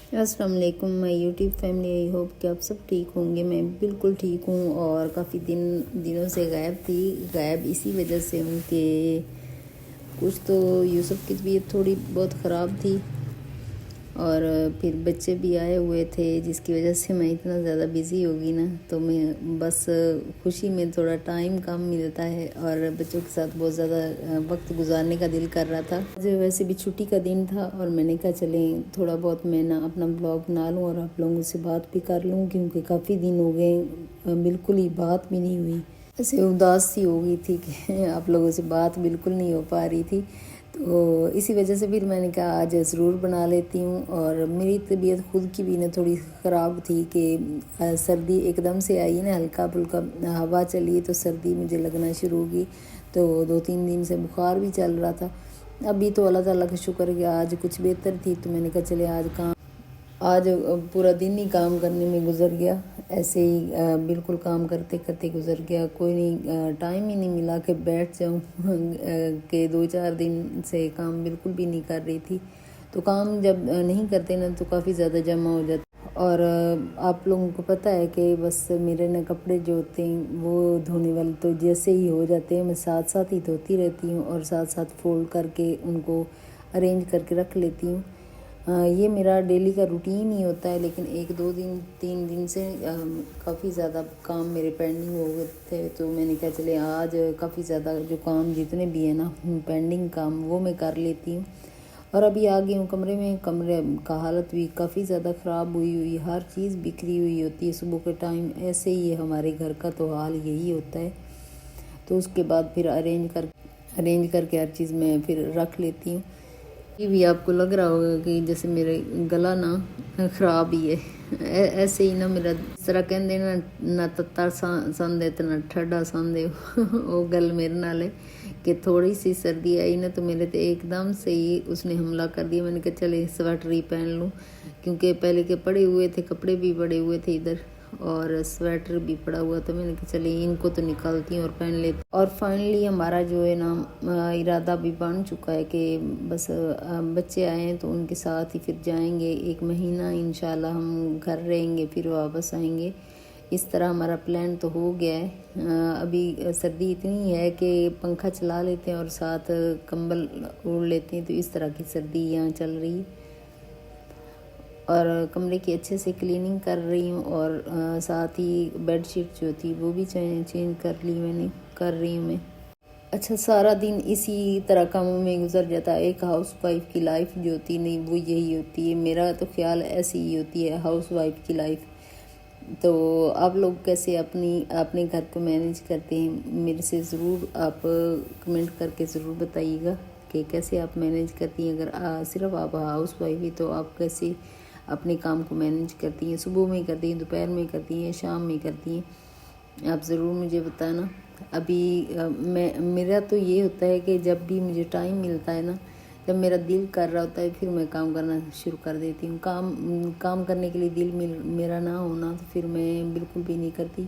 अस्सलाम वालेकुम my YouTube family. I hope कि आप सब ठीक होंगे। मैं बिल्कुल ठीक हूँ और काफ़ी दिनों से गायब इसी वजह से हूँ कि कुछ तो यूसुफ की तबीयत थोड़ी बहुत ख़राब थी और फिर बच्चे भी आए हुए थे, जिसकी वजह से मैं इतना ज़्यादा बिज़ी हो गई ना, तो मैं बस खुशी में थोड़ा टाइम कम मिलता है और बच्चों के साथ बहुत ज़्यादा वक्त गुजारने का दिल कर रहा था। आज वैसे भी छुट्टी का दिन था और मैंने कहा चलें थोड़ा बहुत मैं ना अपना ब्लॉग बना लूँ और आप लोगों से बात भी कर लूँ, क्योंकि काफ़ी दिन हो गए बिल्कुल ही बात भी नहीं हुई। ऐसे उदास सी हो गई थी कि आप लोगों से बात बिल्कुल नहीं हो पा रही थी, तो इसी वजह से फिर मैंने कहा आज ज़रूर बना लेती हूँ। और मेरी तबीयत खुद की भी ना थोड़ी ख़राब थी कि सर्दी एकदम से आई ना, हल्का फुल्का हवा चली तो सर्दी मुझे लगना शुरू होगी, तो 2-3 दिन से बुखार भी चल रहा था। अभी तो अल्लाह ताला का शुक्र कि आज कुछ बेहतर थी, तो मैंने कहा चले आज पूरा दिन ही काम करने में गुजर गया। ऐसे ही बिल्कुल काम करते करते गुजर गया। कोई नहीं, टाइम ही नहीं मिला कि बैठ जाऊं कि 2-4 दिन से काम बिल्कुल भी नहीं कर रही थी। तो काम जब नहीं करते ना तो काफ़ी ज़्यादा जमा हो जाता। और आप लोगों को पता है कि बस मेरे ना कपड़े जो होते हैं वो धोने वाले तो जैसे ही हो जाते हैं मैं साथ साथ ही धोती रहती हूँ और साथ साथ फोल्ड करके उनको अरेंज करके रख लेती हूँ। ये मेरा डेली का रूटीन ही होता है, लेकिन 1-2 दिन 3 दिन से काफ़ी ज़्यादा काम मेरे पेंडिंग हो गए थे, तो मैंने कहा चले आज काफ़ी ज़्यादा जो काम जितने भी है ना पेंडिंग काम वो मैं कर लेती हूँ। और अभी आ गई हूँ कमरे में। कमरे का हालत भी काफ़ी ज़्यादा ख़राब हुई हर चीज़ बिखरी हुई होती है सुबह के टाइम। ऐसे ही है हमारे घर का तो हाल यही होता है। तो उसके बाद फिर अरेंज करके हर चीज़ मैं फिर रख लेती हूँ। ये भी आपको लग रहा होगा कि जैसे मेरे गला ना ख़राब ही है। ऐसे ही ना मेरा इस तरह कहते ना, ना तत्ता संदे तो ना ठंडा संदे वो गल मेरे नाल है कि थोड़ी सी सर्दी आई ना तो मेरे तो एकदम से ही उसने हमला कर दिया। मैंने कहा चले स्वेटर ही पहन लूँ, क्योंकि पहले के पड़े हुए थे कपड़े भी पड़े हुए थे इधर और स्वेटर भी पड़ा हुआ था। मैंने कहा चले इनको तो निकालती हूँ और पहन लेती। और फाइनली हमारा जो है ना इरादा भी बन चुका है कि बस बच्चे आए हैं तो उनके साथ ही फिर जाएंगे। 1 महीना इंशाल्लाह हम घर रहेंगे फिर वापस आएंगे। इस तरह हमारा प्लान तो हो गया है। अभी सर्दी इतनी है कि पंखा चला लेते हैं और साथ कंबल ओढ़ लेते हैं, तो इस तरह की सर्दी यहाँ चल रही है। और कमरे की अच्छे से क्लीनिंग कर रही हूँ और साथ ही बेडशीट जो थी वो भी चेंज कर रही हूँ मैं। अच्छा, सारा दिन इसी तरह कामों में गुजर जाता है। एक हाउस वाइफ की लाइफ जो होती नहीं वो यही होती है। मेरा तो ख्याल ऐसी ही होती है हाउस वाइफ की लाइफ। तो आप लोग कैसे अपने घर को मैनेज करते हैं, मेरे से ज़रूर आप कमेंट करके ज़रूर बताइएगा कि कैसे आप मैनेज करती हैं। अगर सिर्फ आप हाउस वाइफ ही तो आप कैसे अपने काम को मैनेज करती हैं। सुबह में करती हैं, दोपहर में करती हैं, शाम में करती हैं, आप ज़रूर मुझे बताना। अभी मेरा तो ये होता है कि जब भी मुझे टाइम मिलता है ना, जब मेरा दिल कर रहा होता है फिर मैं काम करना शुरू कर देती हूँ। काम करने के लिए दिल मेरा ना होना तो फिर मैं बिल्कुल भी नहीं करती।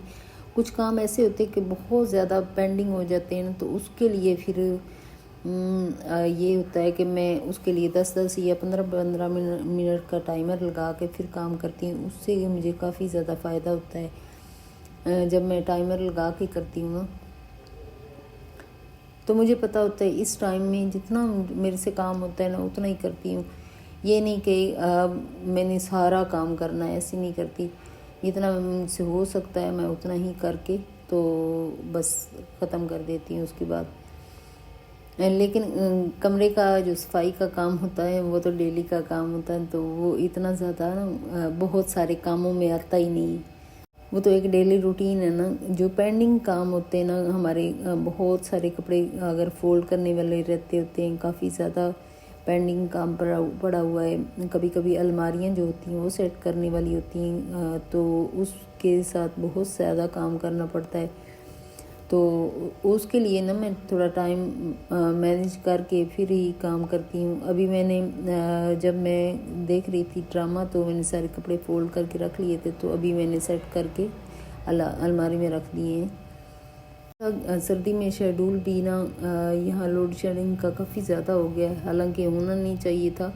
कुछ काम ऐसे होते हैं कि बहुत ज़्यादा पेंडिंग हो जाते हैं ना, तो उसके लिए फिर ये होता है कि मैं उसके लिए 10-10 या 15-15 मिनट का टाइमर लगा के फिर काम करती हूँ। उससे मुझे काफ़ी ज़्यादा फ़ायदा होता है। जब मैं टाइमर लगा के करती हूँ ना, तो मुझे पता होता है इस टाइम में जितना मेरे से काम होता है ना उतना ही करती हूँ। ये नहीं कि मैंने सारा काम करना है, ऐसी नहीं करती। जितना मुझसे हो सकता है मैं उतना ही करके तो बस ख़त्म कर देती हूँ उसके बाद। लेकिन कमरे का जो सफाई का काम होता है वो तो डेली का काम होता है, तो वो इतना ज़्यादा ना बहुत सारे कामों में आता ही नहीं है। वो तो एक डेली रूटीन है ना। जो पेंडिंग काम होते हैं ना हमारे, बहुत सारे कपड़े अगर फोल्ड करने वाले रहते होते हैं, काफ़ी ज़्यादा पेंडिंग काम पड़ा हुआ है। कभी कभी अलमारियाँ जो होती हैं वो सेट करने वाली होती हैं, तो उसके साथ बहुत ज़्यादा काम करना पड़ता है। तो उसके लिए ना मैं थोड़ा टाइम मैनेज करके फिर ही काम करती हूँ। अभी मैंने जब मैं देख रही थी ड्रामा तो मैंने सारे कपड़े फोल्ड करके रख लिए थे, तो अभी मैंने सेट करके अलमारी में रख दिए हैं। सर्दी में शेड्यूल भी ना यहाँ लोड शेडिंग का काफ़ी ज़्यादा हो गया है, हालांकि होना नहीं चाहिए था,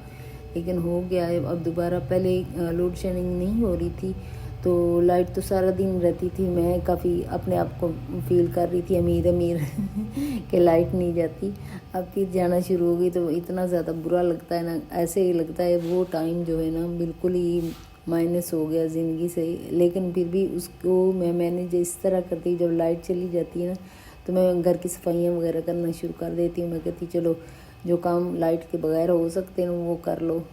लेकिन हो गया है अब दोबारा। पहले लोड शेडिंग नहीं हो रही थी तो लाइट तो सारा दिन रहती थी। मैं काफ़ी अपने आप को फील कर रही थी अमीर अमीर कि लाइट नहीं जाती। अब फिर जाना शुरू हो गई तो इतना ज़्यादा बुरा लगता है ना, ऐसे ही लगता है वो टाइम जो है ना बिल्कुल ही माइनस हो गया ज़िंदगी से। लेकिन फिर भी उसको मैं मैनेज इस तरह करती हूँ, जब लाइट चली जाती है ना तो मैं घर की सफाइयाँ वगैरह करना शुरू कर देती हूँ। मैं कहती चलो जो काम लाइट के बगैर हो सकते हैं वो कर लो।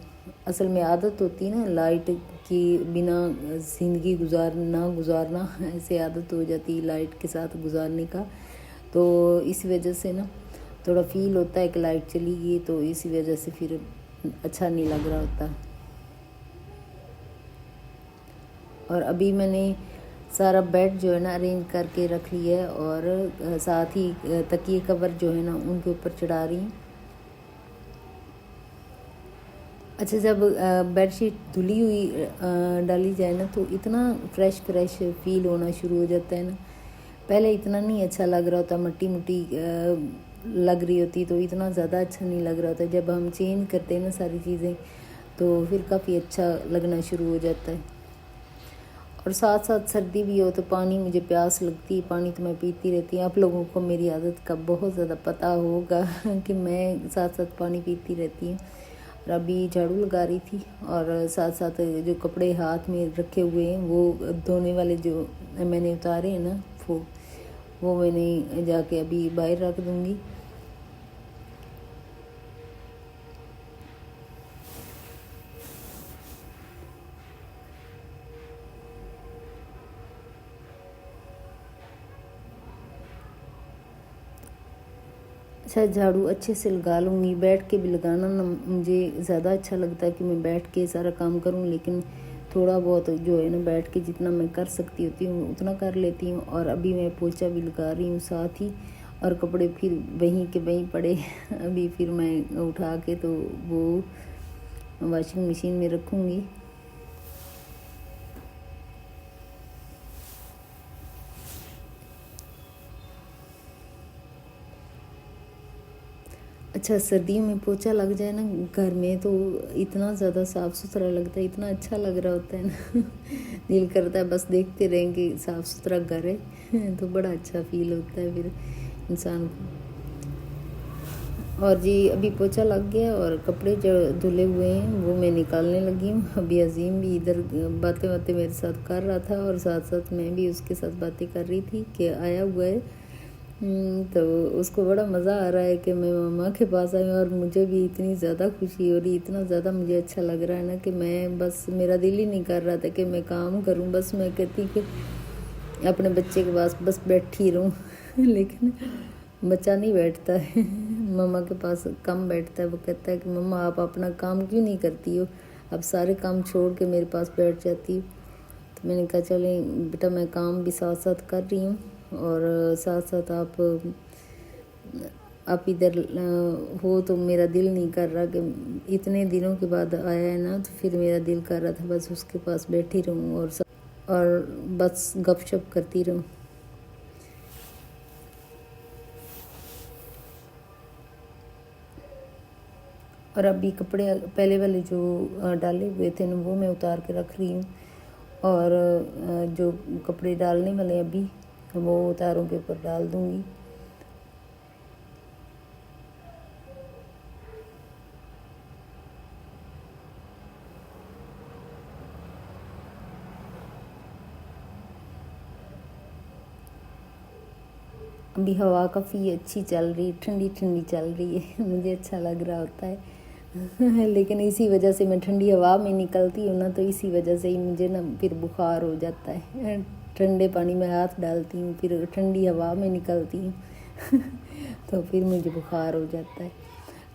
असल में आदत होती है ना लाइट की बिना ज़िंदगी गुजारना ऐसे आदत हो जाती है लाइट के साथ गुजारने का। तो इस वजह से ना थोड़ा फील होता है कि लाइट चली गई, तो इसी वजह से फिर अच्छा नहीं लग रहा होता। और अभी मैंने सारा बेड जो है ना अरेंज करके रख लिया है और साथ ही तकिए कवर जो है ना उनके ऊपर चढ़ा रही हूँ। अच्छा, जब बेडशीट धुली हुई डाली जाए ना तो इतना फ्रेश फील होना शुरू हो जाता है ना। पहले इतना नहीं अच्छा लग रहा होता, मट्टी मुट्टी लग रही होती तो इतना ज़्यादा अच्छा नहीं लग रहा होता। जब हम चेंज करते हैं ना सारी चीज़ें तो फिर काफ़ी अच्छा लगना शुरू हो जाता है। और साथ साथ सर्दी भी हो तो पानी, मुझे प्यास लगती है, पानी तो मैं पीती रहती हूँ। आप लोगों को मेरी आदत का बहुत ज़्यादा पता होगा कि मैं साथ साथ पानी पीती रहती हूँ। और अभी झाड़ू लगा रही थी और साथ साथ जो कपड़े हाथ में रखे हुए हैं वो धोने वाले जो मैंने उतारे हैं ना वो मैंने जाके अभी बाहर रख दूँगी। अच्छा, झाड़ू अच्छे से लगा लूँगी। बैठ के भी लगाना ना मुझे ज़्यादा अच्छा लगता है कि मैं बैठ के सारा काम करूँ, लेकिन थोड़ा बहुत जो है ना बैठ के जितना मैं कर सकती होती हूँ उतना कर लेती हूँ। और अभी मैं पोछा भी लगा रही हूँ साथ ही, और कपड़े फिर वहीं के वहीं पड़े अभी फिर मैं उठा के तो वो वॉशिंग मशीन में रखूँगी। अच्छा, सर्दियों में पोछा लग जाए ना घर में तो इतना ज़्यादा साफ़ सुथरा लगता है, इतना अच्छा लग रहा होता है ना दिल करता है बस देखते रहें कि साफ़ सुथरा घर है तो बड़ा अच्छा फील होता है फिर इंसान को। और जी अभी पोछा लग गया और कपड़े जो धुले हुए हैं वो मैं निकालने लगी हूँ। अभी अजीम भी इधर बातें मेरे साथ कर रहा था और साथ साथ मैं भी उसके साथ बातें कर रही थी कि आया हुआ है। तो उसको बड़ा मज़ा आ रहा है कि मैं मम्मा के पास आई हूँ, और मुझे भी इतनी ज़्यादा खुशी हो रही, इतना ज़्यादा मुझे अच्छा लग रहा है ना कि मैं बस, मेरा दिल ही नहीं कर रहा था कि मैं काम करूँ। बस मैं कहती कि अपने बच्चे के पास बस बैठी रहूँ लेकिन बच्चा नहीं बैठता है मम्मा के पास कम बैठता है। वो कहता है कि मम्मा आप अपना काम क्यों नहीं करती हो, अब सारे काम छोड़ के मेरे पास बैठ जाती हो। तो मैंने कहा चले बेटा, मैं काम भी साथ साथ कर रही हूँ और साथ साथ आप इधर हो तो मेरा दिल नहीं कर रहा कि इतने दिनों के बाद आया है ना, तो फिर मेरा दिल कर रहा था बस उसके पास बैठी रहूँ और बस गपशप करती रहूँ। और अभी कपड़े पहले वाले जो डाले हुए थे ना वो मैं उतार के रख रही हूँ, और जो कपड़े डालने वाले अभी वो उतारों के ऊपर डाल दूँगी। अभी हवा काफ़ी अच्छी चल रही, ठंडी ठंडी चल रही है मुझे अच्छा लग रहा होता है लेकिन इसी वजह से मैं ठंडी हवा में निकलती हूँ ना, तो इसी वजह से ही मुझे ना फिर बुखार हो जाता है। ठंडे पानी में हाथ डालती हूँ फिर ठंडी हवा में निकलती हूँ तो फिर मुझे बुखार हो जाता है।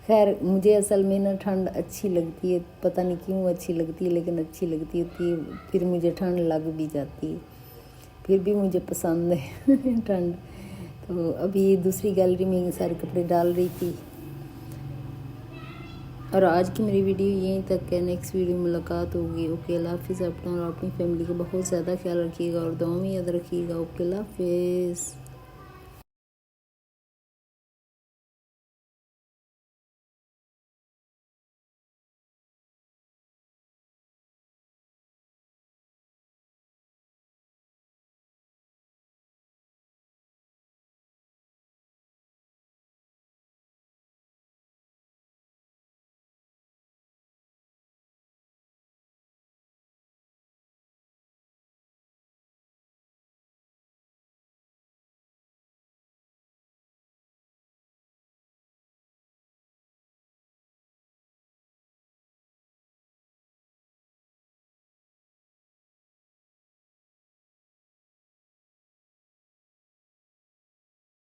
खैर मुझे असल में ना ठंड अच्छी लगती है, पता नहीं क्यों अच्छी लगती है, लेकिन अच्छी लगती होती है। फिर मुझे ठंड लग भी जाती है, फिर भी मुझे पसंद है ठंड। तो अभी दूसरी गैलरी में सारे कपड़े डाल रही थी। और आज की मेरी वीडियो यहीं तक है, नेक्स्ट वीडियो में मुलाकात होगी। ओके, अल्लाह हाफिज़। अपना और अपनी फैमिली का बहुत ज़्यादा ख्याल रखिएगा और दुआ में याद रखिएगा। ओके, अल्लाह हाफिज़।